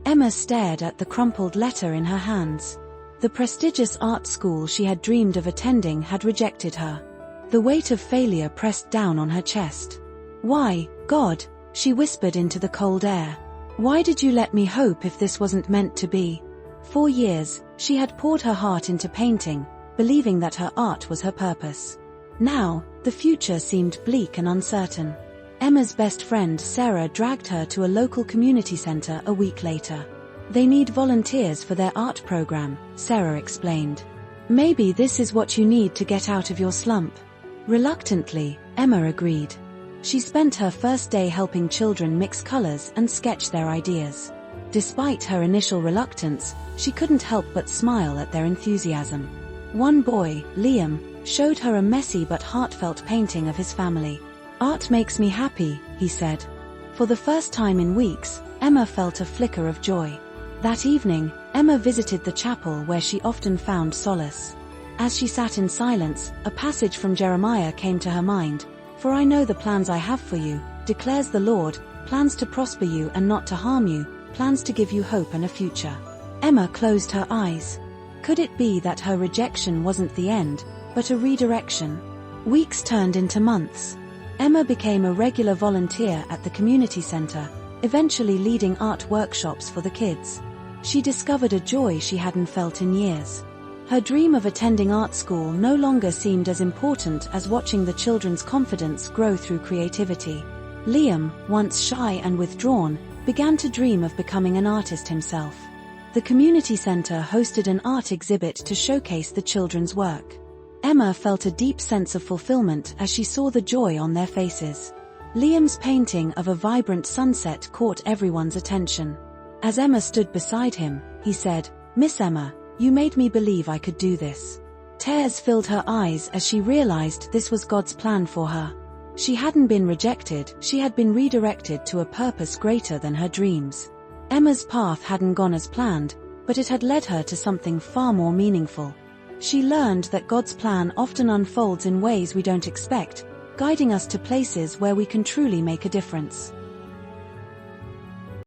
Emma stared at the crumpled letter in her hands. The prestigious art school she had dreamed of attending had rejected her. The weight of failure pressed down on her chest. "Why, God?" she whispered into the cold air. "Why did you let me hope if this wasn't meant to be?" For years, she had poured her heart into painting, believing that her art was her purpose. Now, the future seemed bleak and uncertain. Emma's best friend Sarah dragged her to a local community center a week later. "They need volunteers for their art program," Sarah explained. "Maybe this is what you need to get out of your slump." Reluctantly, Emma agreed. She spent her first day helping children mix colors and sketch their ideas. Despite her initial reluctance, she couldn't help but smile at their enthusiasm. One boy, Liam, showed her a messy but heartfelt painting of his family. "Art makes me happy," he said. For the first time in weeks, Emma felt a flicker of joy. That evening, Emma visited the chapel where she often found solace. As she sat in silence, a passage from Jeremiah came to her mind. "For I know the plans I have for you, declares the Lord, plans to prosper you and not to harm you, plans to give you hope and a future." Emma closed her eyes. Could it be that her rejection wasn't the end, but a redirection? Weeks turned into months. Emma became a regular volunteer at the community center, eventually leading art workshops for the kids. She discovered a joy she hadn't felt in years. Her dream of attending art school no longer seemed as important as watching the children's confidence grow through creativity. Liam, once shy and withdrawn, began to dream of becoming an artist himself. The community center hosted an art exhibit to showcase the children's work. Emma felt a deep sense of fulfillment as she saw the joy on their faces. Liam's painting of a vibrant sunset caught everyone's attention. As Emma stood beside him, he said, "Miss Emma, you made me believe I could do this." Tears filled her eyes as she realized this was God's plan for her. She hadn't been rejected, she had been redirected to a purpose greater than her dreams. Emma's path hadn't gone as planned, but it had led her to something far more meaningful. She learned that God's plan often unfolds in ways we don't expect, guiding us to places where we can truly make a difference.